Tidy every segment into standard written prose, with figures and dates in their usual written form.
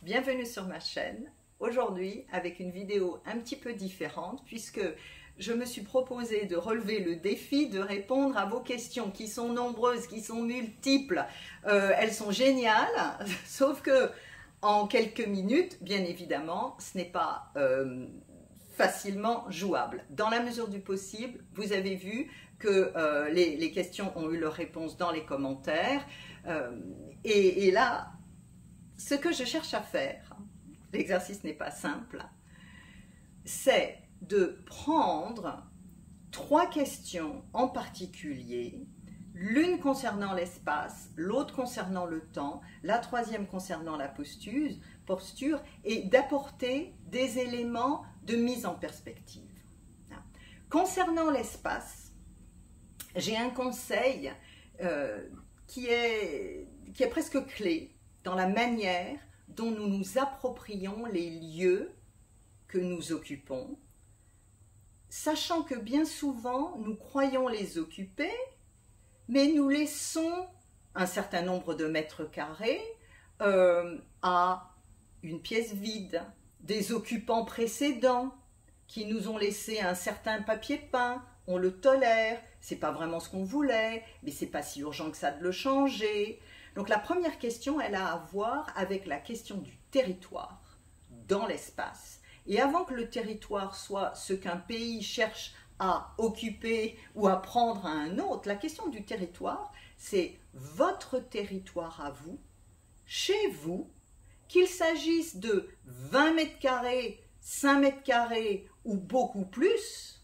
bienvenue sur ma chaîne. Aujourd'hui, avec une vidéo un petit peu différente, puisque je me suis proposé de relever le défi de répondre à vos questions qui sont nombreuses, qui sont multiples. Elles sont géniales, sauf que en quelques minutes, bien évidemment, ce n'est pas facilement jouable. Dans la mesure du possible, vous avez vu que les questions ont eu leur réponse dans les commentaires. Et là, ce que je cherche à faire, l'exercice n'est pas simple, c'est de prendre 3 questions en particulier, l'une concernant l'espace, l'autre concernant le temps, la troisième concernant la posture et d'apporter des éléments de mise en perspective. Concernant l'espace, j'ai un conseil qui est presque clé dans la manière dont nous nous approprions les lieux que nous occupons, sachant que bien souvent nous croyons les occuper, mais nous laissons un certain nombre de mètres carrés à une pièce vide, des occupants précédents qui nous ont laissé un certain papier peint, on le tolère, c'est pas vraiment ce qu'on voulait, mais c'est pas si urgent que ça de le changer. Donc la première question, elle a à voir avec la question du territoire dans l'espace. Et avant que le territoire soit ce qu'un pays cherche à occuper ou à prendre à un autre, la question du territoire, c'est votre territoire à vous, chez vous, qu'il s'agisse de 20 mètres carrés, 5 mètres carrés ou beaucoup plus,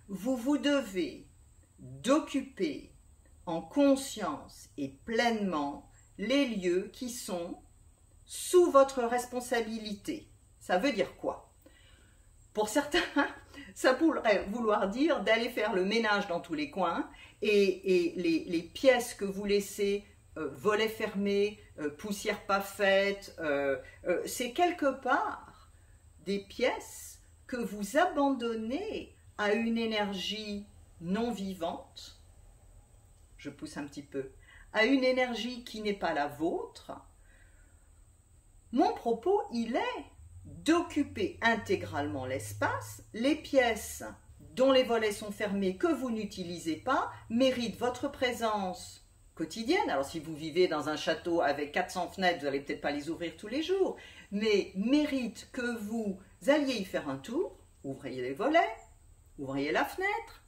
vous devez d'occuper en conscience et pleinement les lieux qui sont sous votre responsabilité. Ça veut dire quoi? Pour certains, ça pourrait vouloir dire d'aller faire le ménage dans tous les coins et les pièces que vous laissez, volets fermés, poussière pas faite, c'est quelque part des pièces que vous abandonnez à une énergie non vivante, je pousse un petit peu, à une énergie qui n'est pas la vôtre. Mon propos, il est d'occuper intégralement l'espace. Les pièces dont les volets sont fermés, que vous n'utilisez pas, méritent votre présence quotidienne. Alors si vous vivez dans un château avec 400 fenêtres, vous n'allez peut-être pas les ouvrir tous les jours, mais méritent que vous alliez y faire un tour, ouvriez les volets, ouvriez la fenêtre,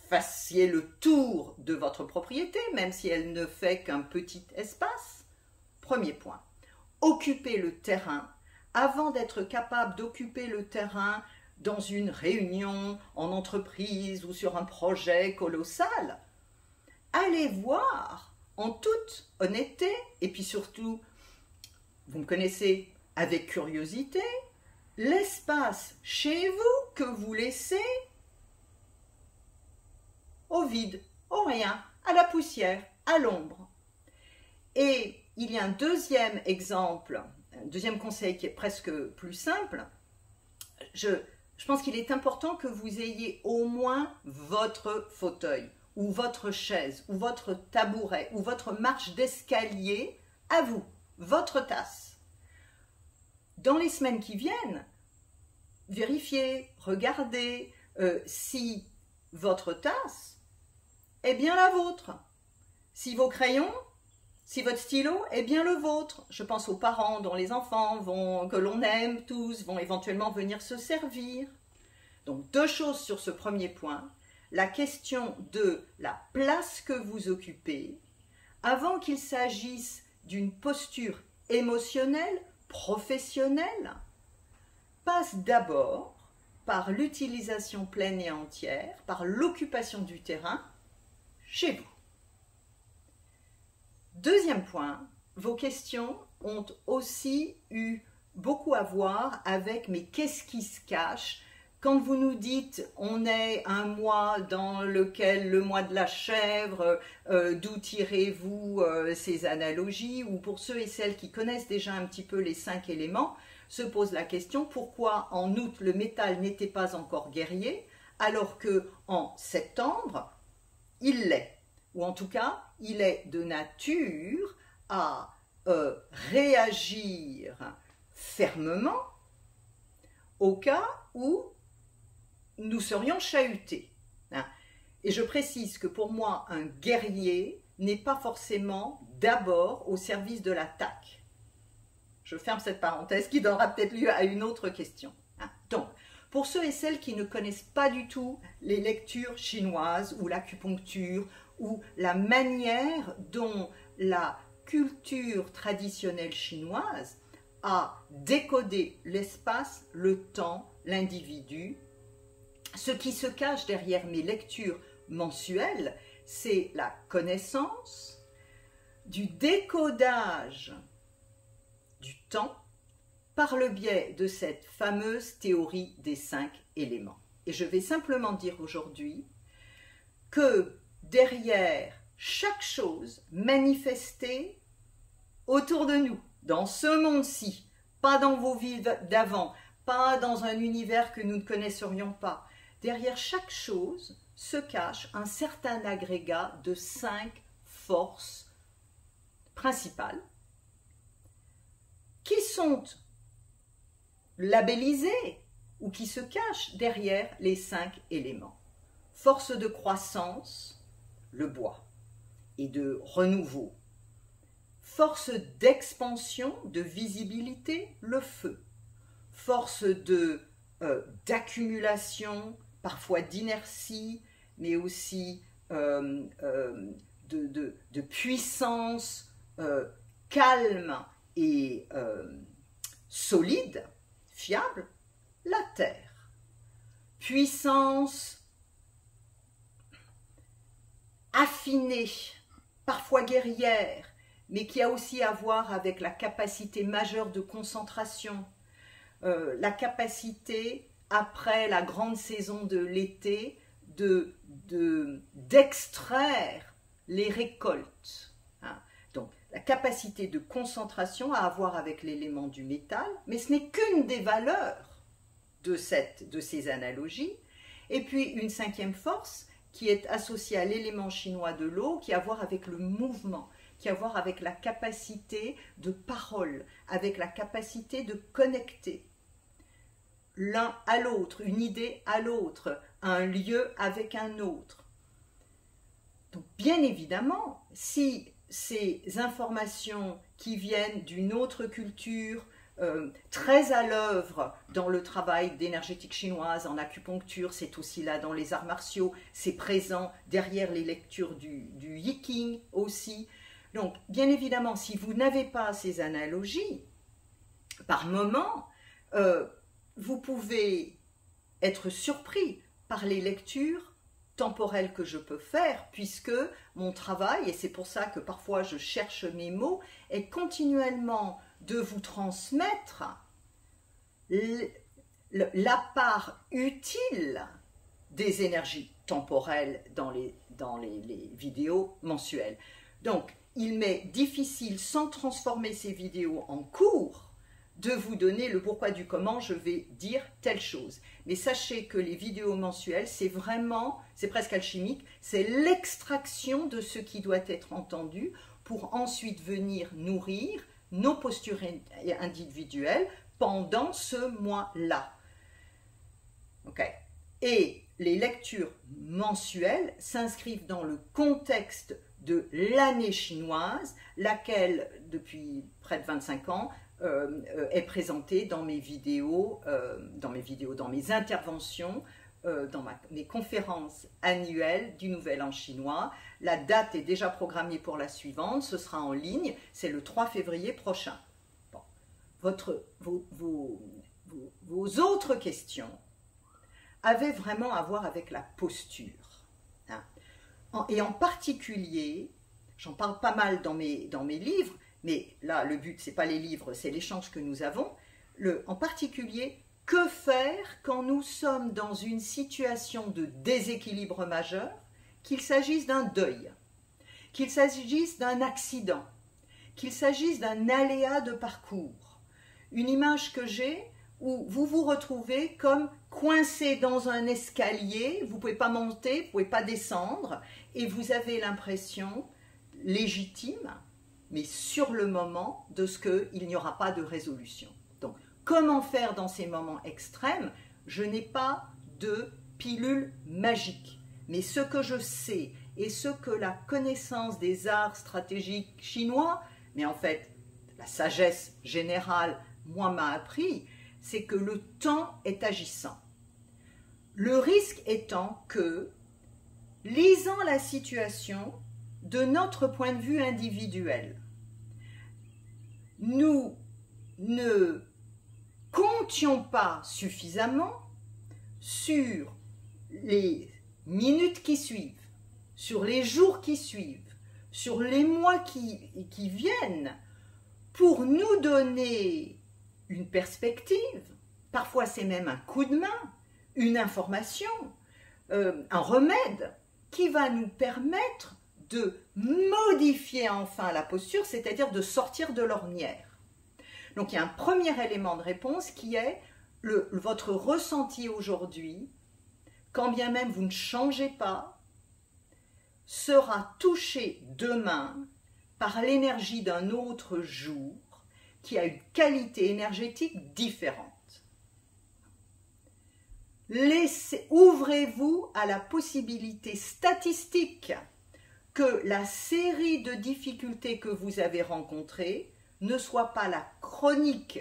fassiez le tour de votre propriété, même si elle ne fait qu'un petit espace. Premier point. Occuper le terrain avant d'être capable d'occuper le terrain dans une réunion, en entreprise ou sur un projet colossal. Allez voir en toute honnêteté et puis surtout, vous me connaissez, avec curiosité, l'espace chez vous que vous laissez au vide, au rien, à la poussière, à l'ombre. Et il y a un deuxième exemple, un deuxième conseil qui est presque plus simple. Je pense qu'il est important que vous ayez au moins votre fauteuil ou votre chaise ou votre tabouret ou votre marche d'escalier à vous, votre tasse. Dans les semaines qui viennent, vérifiez, regardez si votre tasse est bien la vôtre, si vos crayons, si votre stylo est bien le vôtre. Je pense aux parents dont les enfants que l'on aime tous, vont éventuellement venir se servir. Donc 2 choses sur ce premier point. La question de la place que vous occupez, avant qu'il s'agisse d'une posture émotionnelle, professionnelle, passe d'abord par l'utilisation pleine et entière, par l'occupation du terrain chez vous. Deuxième point, vos questions ont aussi eu beaucoup à voir avec mais qu'est-ce qui se cache quand vous nous dites on est un mois dans lequel le mois de la chèvre, d'où tirez-vous ces analogies, ou pour ceux et celles qui connaissent déjà un petit peu les 5 éléments, se pose la question pourquoi en août le métal n'était pas encore guerrier alors que en septembre il l'est. Ou en tout cas, il est de nature à réagir fermement au cas où nous serions chahutés. Hein. Et je précise que pour moi, un guerrier n'est pas forcément d'abord au service de l'attaque. Je ferme cette parenthèse qui donnera peut-être lieu à une autre question. Hein. Donc, pour ceux et celles qui ne connaissent pas du tout les lectures chinoises ou l'acupuncture ou la manière dont la culture traditionnelle chinoise a décodé l'espace, le temps, l'individu, ce qui se cache derrière mes lectures mensuelles, c'est la connaissance du décodage du temps par le biais de cette fameuse théorie des 5 éléments. Et je vais simplement dire aujourd'hui que derrière chaque chose manifestée autour de nous, dans ce monde-ci, pas dans vos vies d'avant, pas dans un univers que nous ne connaisserions pas, derrière chaque chose se cache un certain agrégat de 5 forces principales qui sont labellisées ou qui se cachent derrière les 5 éléments. Force de croissance, le bois, et de renouveau. Force d'expansion, de visibilité, le feu. Force d'accumulation, parfois d'inertie, mais aussi de puissance calme et solide, fiable, la terre. Puissance affinée, parfois guerrière, mais qui a aussi à voir avec la capacité majeure de concentration, la capacité, après la grande saison de l'été, d'extraire les récoltes. Hein. Donc, la capacité de concentration a à voir avec l'élément du métal, mais ce n'est qu'une des valeurs de ces analogies. Et puis, une 5e force qui est associée à l'élément chinois de l'eau, qui a à voir avec le mouvement, qui a à voir avec la capacité de parole, avec la capacité de connecter l'un à l'autre, une idée à l'autre, un lieu avec un autre. Donc, bien évidemment, si ces informations qui viennent d'une autre culture, très à l'œuvre dans le travail d'énergétique chinoise, en acupuncture, c'est aussi là dans les arts martiaux, c'est présent derrière les lectures du Yiking aussi. Donc, bien évidemment, si vous n'avez pas ces analogies, par moment, vous pouvez être surpris par les lectures temporelles que je peux faire, puisque mon travail, et c'est pour ça que parfois je cherche mes mots, est continuellement de vous transmettre la part utile des énergies temporelles dans les vidéos mensuelles. Donc, il m'est difficile, sans transformer ces vidéos en cours, de vous donner le pourquoi du comment je vais dire telle chose. Mais sachez que les vidéos mensuelles, c'est vraiment, c'est presque alchimique, c'est l'extraction de ce qui doit être entendu pour ensuite venir nourrir nos postures individuelles pendant ce mois-là. Okay. Et les lectures mensuelles s'inscrivent dans le contexte de l'année chinoise, laquelle, depuis près de 25 ans, est présentée dans mes vidéos, dans mes interventions, dans mes conférences annuelles du Nouvel An chinois. La date est déjà programmée pour la suivante, ce sera en ligne, c'est le 3 février prochain. Bon. Vos autres questions avaient vraiment à voir avec la posture. Hein. Et en particulier, j'en parle pas mal dans mes livres, mais là, le but, ce n'est pas les livres, c'est l'échange que nous avons. En particulier, que faire quand nous sommes dans une situation de déséquilibre majeur, qu'il s'agisse d'un deuil, qu'il s'agisse d'un accident, qu'il s'agisse d'un aléa de parcours. Une image que j'ai où vous vous retrouvez comme coincé dans un escalier, vous ne pouvez pas monter, vous ne pouvez pas descendre, et vous avez l'impression légitime mais sur le moment de ce qu'il n'y aura pas de résolution. Donc, comment faire dans ces moments extrêmes? Je n'ai pas de pilule magique, mais ce que je sais et ce que la connaissance des arts stratégiques chinois, mais en fait la sagesse générale, moi, m'a appris, c'est que le temps est agissant. Le risque étant que, lisant la situation de notre point de vue individuel, nous ne comptions pas suffisamment sur les minutes qui suivent, sur les jours qui suivent, sur les mois qui viennent, pour nous donner une perspective. Parfois c'est même un coup de main, une information, un remède qui va nous permettre de modifier enfin la posture, c'est-à-dire de sortir de l'ornière. Donc il y a un premier élément de réponse qui est votre ressenti aujourd'hui, quand bien même vous ne changez pas, sera touché demain par l'énergie d'un autre jour qui a une qualité énergétique différente. Ouvrez-vous à la possibilité statistique que la série de difficultés que vous avez rencontrées ne soit pas la chronique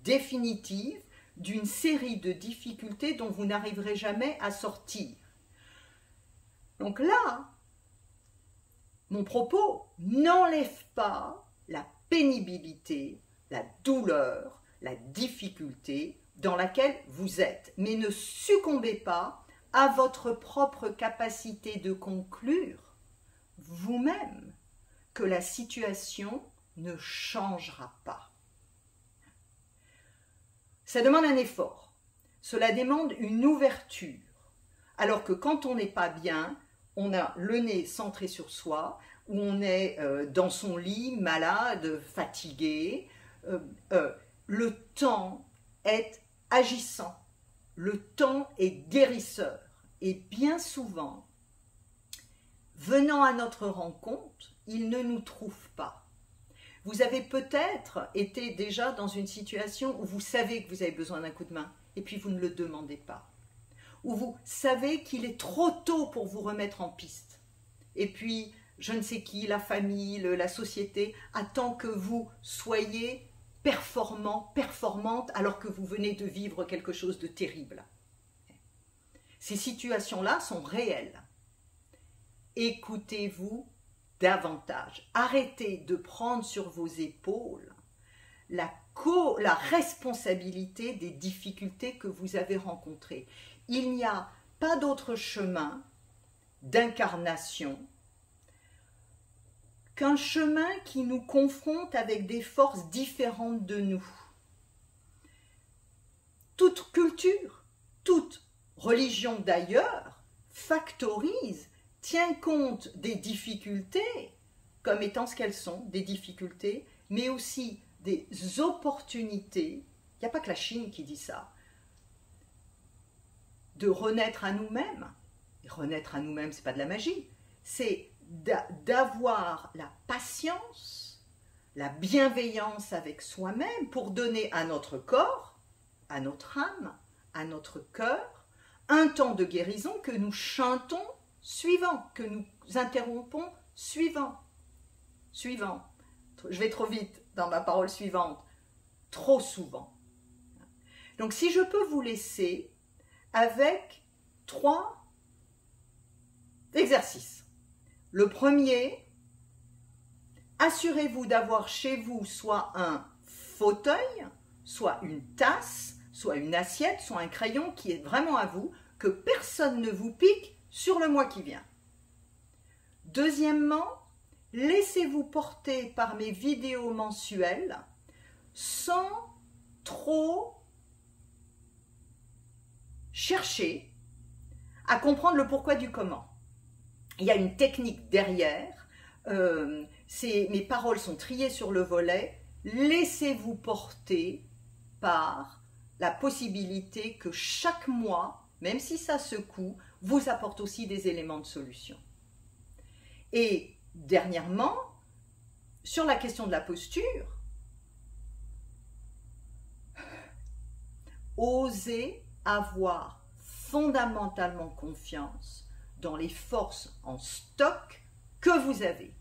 définitive d'une série de difficultés dont vous n'arriverez jamais à sortir. Donc là, mon propos n'enlève pas la pénibilité, la douleur, la difficulté dans laquelle vous êtes, mais ne succombez pas à votre propre capacité de conclure vous-même que la situation ne changera pas. Ça demande un effort, cela demande une ouverture, alors que quand on n'est pas bien, on a le nez centré sur soi, ou on est dans son lit, malade, fatigué. Le temps est agissant, le temps est guérisseur. Et bien souvent, venant à notre rencontre, il ne nous trouve pas. Vous avez peut-être été déjà dans une situation où vous savez que vous avez besoin d'un coup de main, et puis vous ne le demandez pas. Où vous savez qu'il est trop tôt pour vous remettre en piste. Et puis, je ne sais qui, la famille, la société, attend que vous soyez performant, performante, alors que vous venez de vivre quelque chose de terrible. Ces situations-là sont réelles. Écoutez-vous davantage. Arrêtez de prendre sur vos épaules la responsabilité des difficultés que vous avez rencontrées. Il n'y a pas d'autre chemin d'incarnation qu'un chemin qui nous confronte avec des forces différentes de nous. Toute culture, toute religion d'ailleurs, factorise, tient compte des difficultés comme étant ce qu'elles sont, des difficultés, mais aussi des opportunités. Il n'y a pas que la Chine qui dit ça. De renaître à nous-mêmes. Renaître à nous-mêmes, ce n'est pas de la magie. C'est d'avoir la patience, la bienveillance avec soi-même pour donner à notre corps, à notre âme, à notre cœur, un temps de guérison que nous chantons suivant, que nous interrompons suivant. Suivant. Je vais trop vite dans ma parole suivante. Trop souvent. Donc si je peux vous laisser avec 3 exercices. Le premier, assurez-vous d'avoir chez vous soit un fauteuil, soit une tasse, soit une assiette, soit un crayon qui est vraiment à vous, que personne ne vous pique sur le mois qui vient. Deuxièmement, laissez-vous porter par mes vidéos mensuelles sans trop chercher à comprendre le pourquoi du comment. Il y a une technique derrière, mes paroles sont triées sur le volet, laissez-vous porter par la possibilité que chaque mois, même si ça secoue, vous apporte aussi des éléments de solution. Et dernièrement, sur la question de la posture, osez avoir fondamentalement confiance dans les forces en stock que vous avez.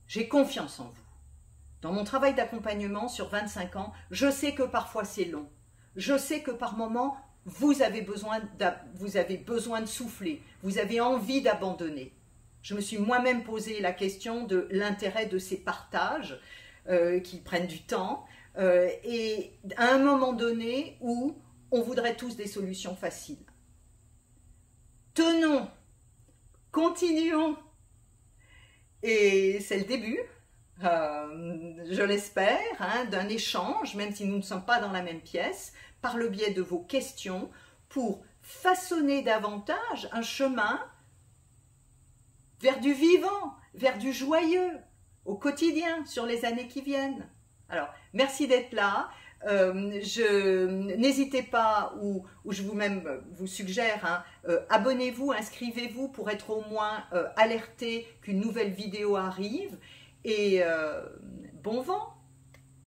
J'ai confiance en vous. Dans mon travail d'accompagnement sur 25 ans, je sais que parfois c'est long. Je sais que par moments, vous avez besoin de souffler. Vous avez envie d'abandonner. Je me suis moi-même posé la question de l'intérêt de ces partages qui prennent du temps et à un moment donné où on voudrait tous des solutions faciles. Tenons, continuons. Et c'est le début, je l'espère, hein, d'un échange, même si nous ne sommes pas dans la même pièce, par le biais de vos questions, pour façonner davantage un chemin vers du vivant, vers du joyeux, au quotidien, sur les années qui viennent. Alors, merci d'être là. N'hésitez pas, ou je vous suggère, hein, abonnez-vous, inscrivez-vous pour être au moins alerté qu'une nouvelle vidéo arrive. Et bon vent!